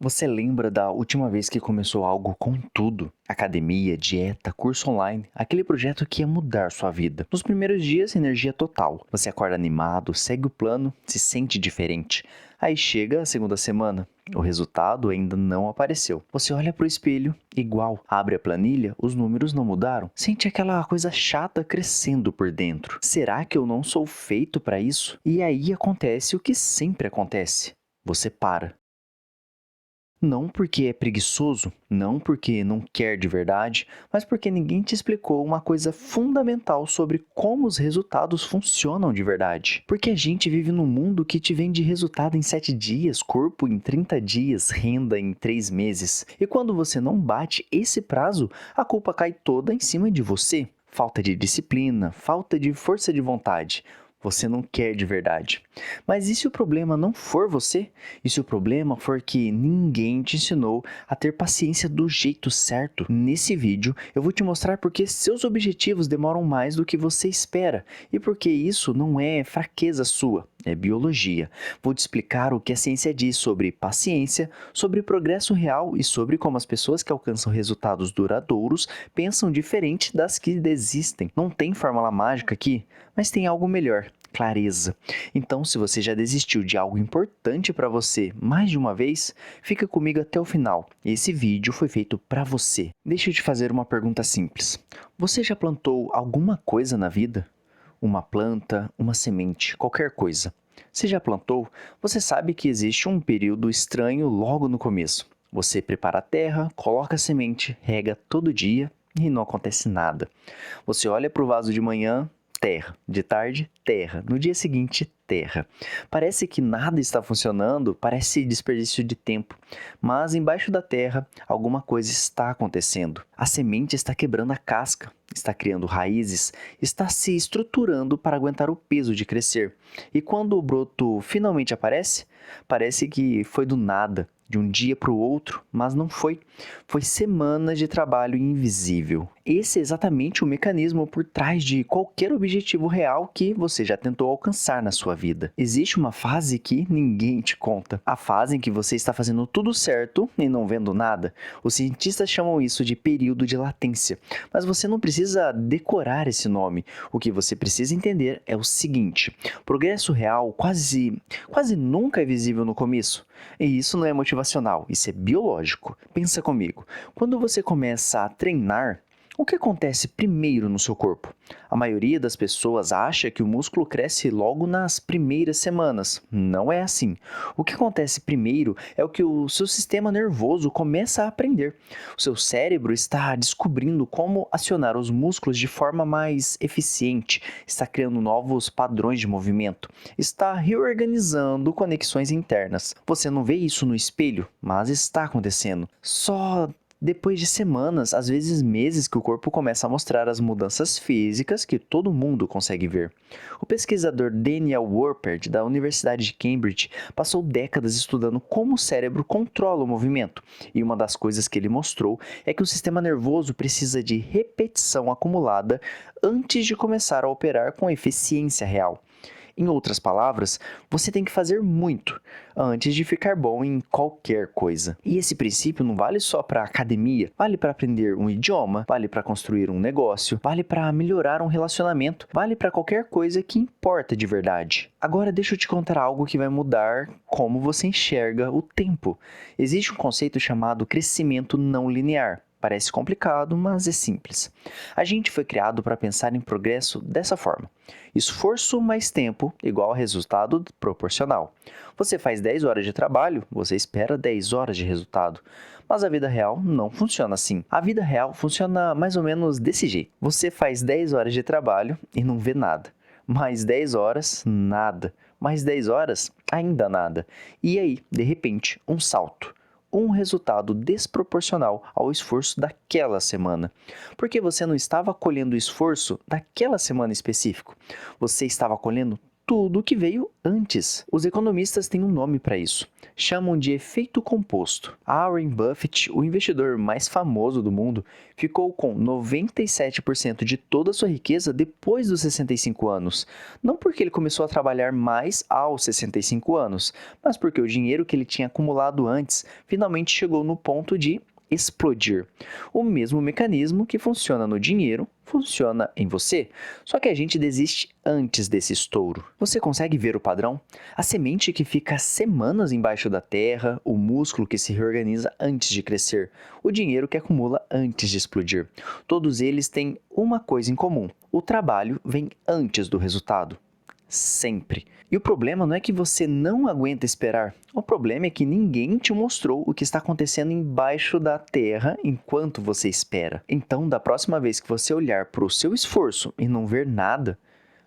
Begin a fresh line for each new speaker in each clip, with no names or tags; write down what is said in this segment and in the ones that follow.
Você lembra da última vez que começou algo com tudo? Academia, dieta, curso online, aquele projeto que ia mudar sua vida. Nos primeiros dias, energia total. Você acorda animado, segue o plano, se sente diferente. Aí chega a segunda semana. O resultado ainda não apareceu. Você olha para o espelho, igual. Abre a planilha, os números não mudaram. Sente aquela coisa chata crescendo por dentro. Será que eu não sou feito para isso? E aí acontece o que sempre acontece. Você para. Não porque é preguiçoso, não porque não quer de verdade, mas porque ninguém te explicou uma coisa fundamental sobre como os resultados funcionam de verdade. Porque a gente vive num mundo que te vende resultado em 7 dias, corpo em 30 dias, renda em 3 meses. E quando você não bate esse prazo, a culpa cai toda em cima de você. Falta de disciplina, falta de força de vontade. Você não quer de verdade. Mas e se o problema não for você? E se o problema for que ninguém te ensinou a ter paciência do jeito certo? Nesse vídeo, eu vou te mostrar porque seus objetivos demoram mais do que você espera e porque isso não é fraqueza sua, é biologia. Vou te explicar o que a ciência diz sobre paciência, sobre progresso real e sobre como as pessoas que alcançam resultados duradouros pensam diferente das que desistem. Não tem fórmula mágica aqui, mas tem algo melhor: clareza. Então, se você já desistiu de algo importante para você mais de uma vez, fica comigo até o final. Esse vídeo foi feito para você. Deixa eu te fazer uma pergunta simples. Você já plantou alguma coisa na vida? Uma planta, uma semente, qualquer coisa. Se já plantou, você sabe que existe um período estranho logo no começo. Você prepara a terra, coloca a semente, rega todo dia e não acontece nada. Você olha para o vaso de manhã, terra. De tarde, terra. No dia seguinte, terra. Parece que nada está funcionando, parece desperdício de tempo. Mas embaixo da terra, alguma coisa está acontecendo. A semente está quebrando a casca, está criando raízes, está se estruturando para aguentar o peso de crescer. E quando o broto finalmente aparece, parece que foi do nada, de um dia para o outro, mas não foi. Foi semanas de trabalho invisível. Esse é exatamente o mecanismo por trás de qualquer objetivo real que você já tentou alcançar na sua vida. Existe uma fase que ninguém te conta. A fase em que você está fazendo tudo certo e não vendo nada. Os cientistas chamam isso de período de latência. Mas você não precisa decorar esse nome. O que você precisa entender é o seguinte: progresso real quase nunca é visível no começo. E isso não é motivacional, isso é biológico. Pensa comigo. Quando você começa a treinar, o que acontece primeiro no seu corpo? A maioria das pessoas acha que o músculo cresce logo nas primeiras semanas. Não é assim. O que acontece primeiro é o que o seu sistema nervoso começa a aprender. O seu cérebro está descobrindo como acionar os músculos de forma mais eficiente, está criando novos padrões de movimento, está reorganizando conexões internas. Você não vê isso no espelho, mas está acontecendo. Só depois de semanas, às vezes meses, que o corpo começa a mostrar as mudanças físicas que todo mundo consegue ver. O pesquisador Daniel Warpert, da Universidade de Cambridge, passou décadas estudando como o cérebro controla o movimento, e uma das coisas que ele mostrou é que o sistema nervoso precisa de repetição acumulada antes de começar a operar com eficiência real. Em outras palavras, você tem que fazer muito antes de ficar bom em qualquer coisa. E esse princípio não vale só para academia, vale para aprender um idioma, vale para construir um negócio, vale para melhorar um relacionamento, vale para qualquer coisa que importa de verdade. Agora deixa eu te contar algo que vai mudar como você enxerga o tempo. Existe um conceito chamado crescimento não linear. Parece complicado, mas é simples. A gente foi criado para pensar em progresso dessa forma: esforço mais tempo igual a resultado proporcional. Você faz 10 horas de trabalho, você espera 10 horas de resultado. Mas a vida real não funciona assim. A vida real funciona mais ou menos desse jeito: você faz 10 horas de trabalho e não vê nada. Mais 10 horas, nada. Mais 10 horas, ainda nada. E aí, de repente, um salto, um resultado desproporcional ao esforço daquela semana. Porque você não estava colhendo o esforço daquela semana específica. Você estava colhendo tudo que veio antes. Os economistas têm um nome para isso. Chamam de efeito composto. Warren Buffett, o investidor mais famoso do mundo, ficou com 97% de toda a sua riqueza depois dos 65 anos. Não porque ele começou a trabalhar mais aos 65 anos, mas porque o dinheiro que ele tinha acumulado antes finalmente chegou no ponto de explodir. O mesmo mecanismo que funciona no dinheiro funciona em você, só que a gente desiste antes desse estouro. Você consegue ver o padrão? A semente que fica semanas embaixo da terra, o músculo que se reorganiza antes de crescer, o dinheiro que acumula antes de explodir. Todos eles têm uma coisa em comum: o trabalho vem antes do resultado. Sempre. E o problema não é que você não aguenta esperar. O problema é que ninguém te mostrou o que está acontecendo embaixo da terra enquanto você espera. Então, da próxima vez que você olhar para o seu esforço e não ver nada,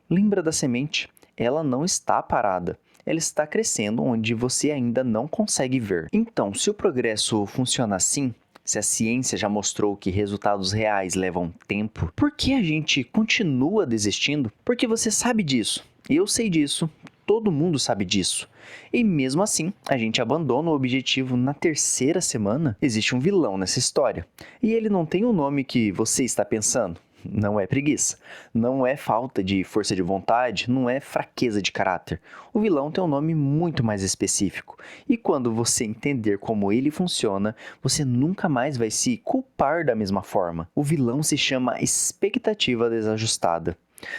lembra da semente. Ela não está parada. Ela está crescendo onde você ainda não consegue ver. Então, se o progresso funciona assim, se a ciência já mostrou que resultados reais levam tempo, por que a gente continua desistindo? Porque você sabe disso. Eu sei disso, todo mundo sabe disso. E mesmo assim, a gente abandona o objetivo na terceira semana. Existe um vilão nessa história. E ele não tem o nome que você está pensando. Não é preguiça, não é falta de força de vontade, não é fraqueza de caráter. O vilão tem um nome muito mais específico. E quando você entender como ele funciona, você nunca mais vai se culpar da mesma forma. O vilão se chama expectativa desajustada.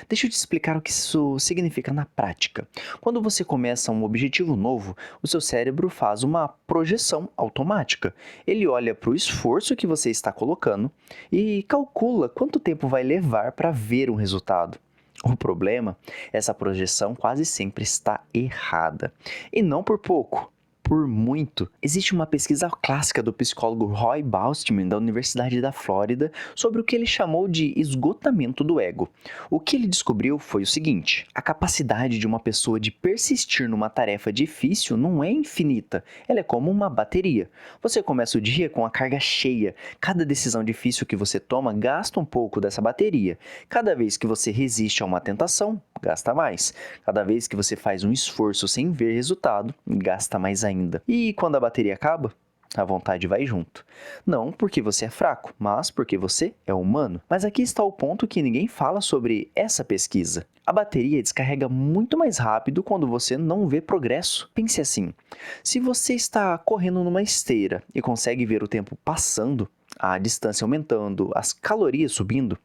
Deixa eu te explicar o que isso significa na prática. Quando você começa um objetivo novo, o seu cérebro faz uma projeção automática. Ele olha para o esforço que você está colocando e calcula quanto tempo vai levar para ver um resultado. O problema, essa projeção quase sempre está errada. E não por pouco. Por muito. Existe uma pesquisa clássica do psicólogo Roy Baustman, da Universidade da Flórida, sobre o que ele chamou de esgotamento do ego. O que ele descobriu foi o seguinte: a capacidade de uma pessoa de persistir numa tarefa difícil não é infinita, ela é como uma bateria. Você começa o dia com a carga cheia, cada decisão difícil que você toma gasta um pouco dessa bateria. Cada vez que você resiste a uma tentação, gasta mais. Cada vez que você faz um esforço sem ver resultado, gasta mais ainda. E quando a bateria acaba, a vontade vai junto. Não porque você é fraco, mas porque você é humano. Mas aqui está o ponto que ninguém fala sobre essa pesquisa. A bateria descarrega muito mais rápido quando você não vê progresso. Pense assim: se você está correndo numa esteira e consegue ver o tempo passando, a distância aumentando, as calorias subindo,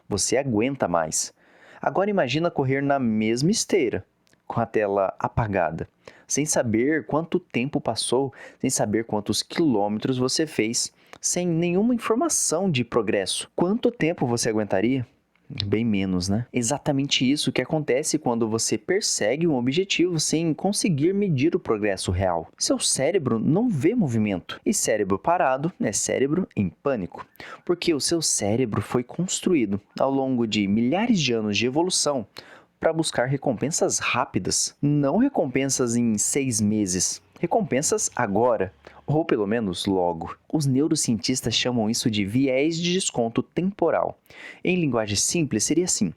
você aguenta mais. Agora imagina correr na mesma esteira, com a tela apagada, sem saber quanto tempo passou, sem saber quantos quilômetros você fez, sem nenhuma informação de progresso. Quanto tempo você aguentaria? Bem menos, né? Exatamente isso que acontece quando você persegue um objetivo sem conseguir medir o progresso real. Seu cérebro não vê movimento, e cérebro parado é cérebro em pânico, porque o seu cérebro foi construído ao longo de milhares de anos de evolução para buscar recompensas rápidas, não recompensas em 6 meses, recompensas agora, ou pelo menos logo. Os neurocientistas chamam isso de viés de desconto temporal. Em linguagem simples, seria assim: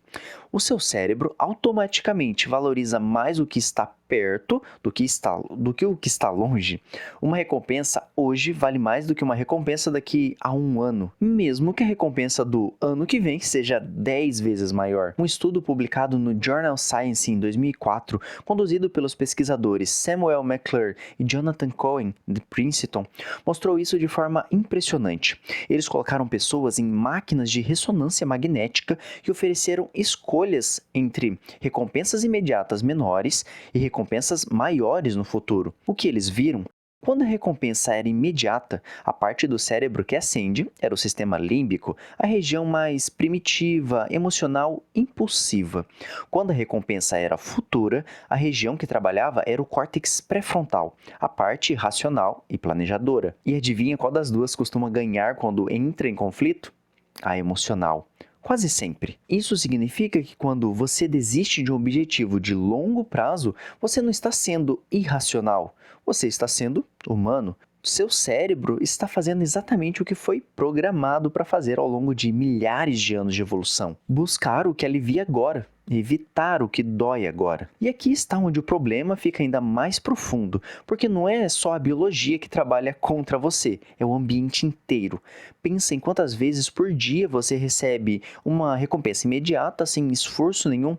o seu cérebro automaticamente valoriza mais o que está perto do que o que está longe. Uma recompensa hoje vale mais do que uma recompensa daqui a um ano, mesmo que a recompensa do ano que vem seja 10 vezes maior. Um estudo publicado no Journal Science em 2004, conduzido pelos pesquisadores Samuel McClure e Jonathan Cohen, de Princeton, mostrou isso de forma impressionante. Eles colocaram pessoas em máquinas de ressonância magnética e ofereceram escolhas entre recompensas imediatas menores e recompensas maiores no futuro. O que eles viram? Quando a recompensa era imediata, a parte do cérebro que acende era o sistema límbico, a região mais primitiva, emocional, impulsiva. Quando a recompensa era futura, a região que trabalhava era o córtex pré-frontal, a parte racional e planejadora. E adivinha qual das duas costuma ganhar quando entra em conflito? A emocional. Quase sempre. Isso significa que quando você desiste de um objetivo de longo prazo, você não está sendo irracional, você está sendo humano. Seu cérebro está fazendo exatamente o que foi programado para fazer ao longo de milhares de anos de evolução: buscar o que alivia agora, evitar o que dói agora. E aqui está onde o problema fica ainda mais profundo, porque não é só a biologia que trabalha contra você, é o ambiente inteiro. Pensa em quantas vezes por dia você recebe uma recompensa imediata sem esforço nenhum.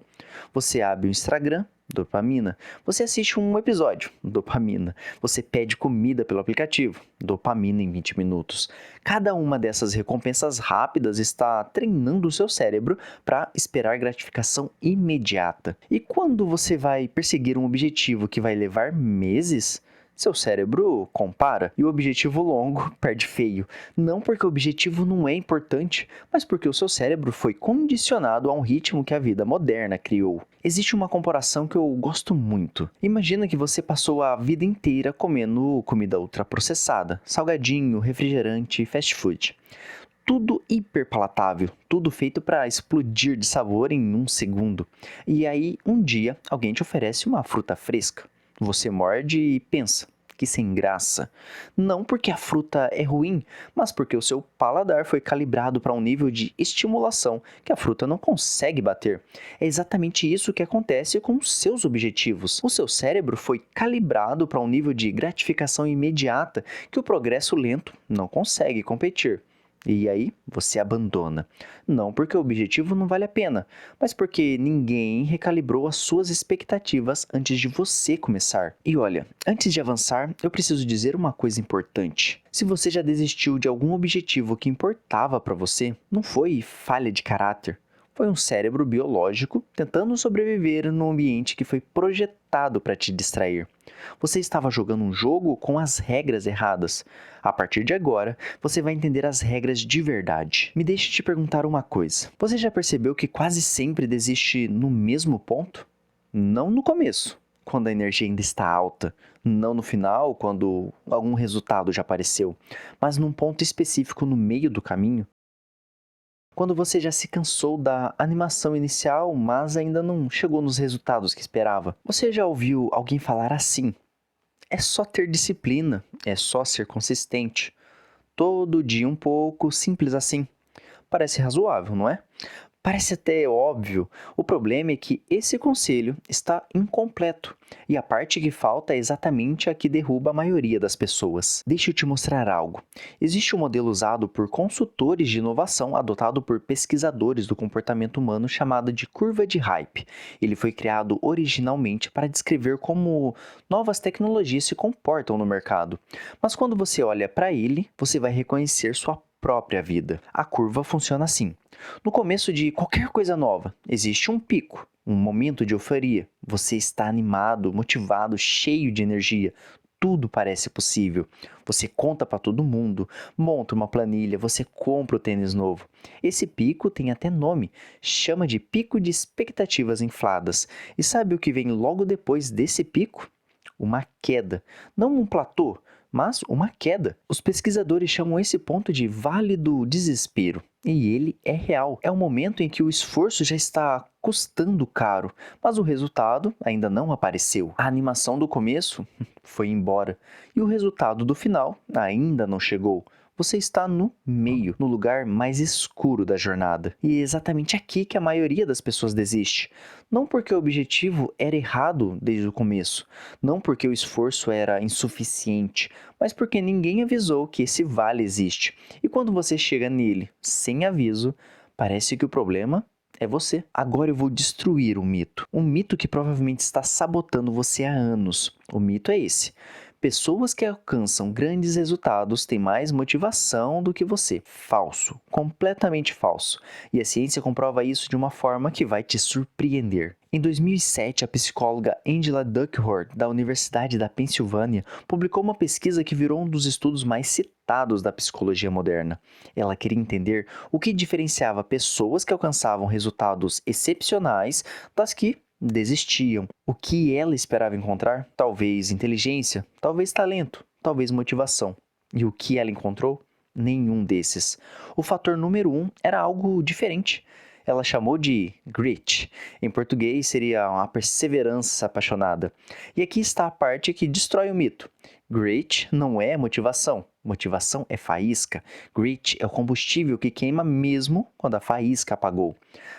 Você abre o Instagram, dopamina. Você assiste um episódio, dopamina. Você pede comida pelo aplicativo, dopamina em 20 minutos. Cada uma dessas recompensas rápidas está treinando o seu cérebro para esperar gratificação imediata. E quando você vai perseguir um objetivo que vai levar meses, seu cérebro compara e o objetivo longo perde feio. Não porque o objetivo não é importante, mas porque o seu cérebro foi condicionado a um ritmo que a vida moderna criou. Existe uma comparação que eu gosto muito. Imagina que você passou a vida inteira comendo comida ultraprocessada, salgadinho, refrigerante, fast food. Tudo hiperpalatável, tudo feito para explodir de sabor em um segundo. E aí, um dia, alguém te oferece uma fruta fresca. Você morde e pensa, que sem graça. Não porque a fruta é ruim, mas porque o seu paladar foi calibrado para um nível de estimulação que a fruta não consegue bater. É exatamente isso que acontece com os seus objetivos. O seu cérebro foi calibrado para um nível de gratificação imediata que o progresso lento não consegue competir. E aí, você abandona. Não porque o objetivo não vale a pena, mas porque ninguém recalibrou as suas expectativas antes de você começar. E olha, antes de avançar, eu preciso dizer uma coisa importante. Se você já desistiu de algum objetivo que importava para você, não foi falha de caráter. Foi um cérebro biológico tentando sobreviver num ambiente que foi projetado para te distrair. Você estava jogando um jogo com as regras erradas. A partir de agora, você vai entender as regras de verdade. Me deixe te perguntar uma coisa. Você já percebeu que quase sempre desiste no mesmo ponto? Não no começo, quando a energia ainda está alta. Não no final, quando algum resultado já apareceu. Mas num ponto específico no meio do caminho. Quando você já se cansou da animação inicial, mas ainda não chegou nos resultados que esperava. Você já ouviu alguém falar assim: é só ter disciplina, é só ser consistente. Todo dia um pouco, simples assim. Parece razoável, não é? Parece até óbvio. O problema é que esse conselho está incompleto e a parte que falta é exatamente a que derruba a maioria das pessoas. Deixa eu te mostrar algo. Existe um modelo usado por consultores de inovação adotado por pesquisadores do comportamento humano chamado de curva de hype. Ele foi criado originalmente para descrever como novas tecnologias se comportam no mercado. Mas quando você olha para ele, você vai reconhecer sua própria vida. A curva funciona assim. No começo de qualquer coisa nova, existe um pico, um momento de euforia. Você está animado, motivado, cheio de energia. Tudo parece possível. Você conta para todo mundo, monta uma planilha, você compra o tênis novo. Esse pico tem até nome, chama de pico de expectativas infladas. E sabe o que vem logo depois desse pico? Uma queda. Não um platô, mas uma queda. Os pesquisadores chamam esse ponto de vale do desespero. E ele é real. É um momento em que o esforço já está custando caro, mas o resultado ainda não apareceu. A animação do começo foi embora e o resultado do final ainda não chegou. Você está no meio, no lugar mais escuro da jornada. E é exatamente aqui que a maioria das pessoas desiste. Não porque o objetivo era errado desde o começo, não porque o esforço era insuficiente, mas porque ninguém avisou que esse vale existe. E quando você chega nele sem aviso, parece que o problema é você. Agora eu vou destruir um mito. Um mito que provavelmente está sabotando você há anos. O mito é esse: pessoas que alcançam grandes resultados têm mais motivação do que você. Falso. Completamente falso. E a ciência comprova isso de uma forma que vai te surpreender. Em 2007, a psicóloga Angela Duckworth, da Universidade da Pensilvânia, publicou uma pesquisa que virou um dos estudos mais citados da psicologia moderna. Ela queria entender o que diferenciava pessoas que alcançavam resultados excepcionais das que desistiam. O que ela esperava encontrar? Talvez inteligência, talvez talento, talvez motivação. E o que ela encontrou? Nenhum desses. O fator número 1 era algo diferente. Ela chamou de grit. Em português seria uma perseverança apaixonada. E aqui está a parte que destrói o mito. Grit não é motivação. Motivação é faísca. Grit é o combustível que queima mesmo quando a faísca apagou.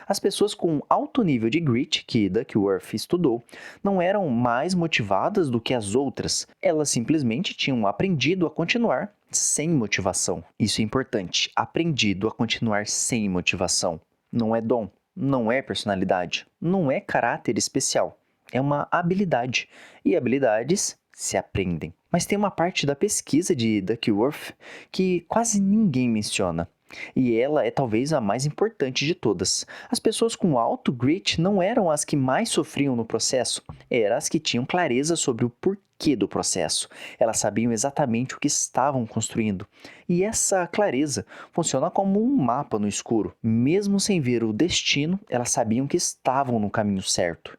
As pessoas com alto nível de grit, que Duckworth estudou, não eram mais motivadas do que as outras. Elas simplesmente tinham aprendido a continuar sem motivação. Isso é importante. Aprendido a continuar sem motivação. Não é dom, não é personalidade, não é caráter especial. É uma habilidade. E habilidades se aprendem. Mas tem uma parte da pesquisa de Duckworth que quase ninguém menciona. E ela é talvez a mais importante de todas. As pessoas com alto grit não eram as que mais sofriam no processo, eram as que tinham clareza sobre o porquê do processo. Elas sabiam exatamente o que estavam construindo. E essa clareza funciona como um mapa no escuro. Mesmo sem ver o destino, elas sabiam que estavam no caminho certo.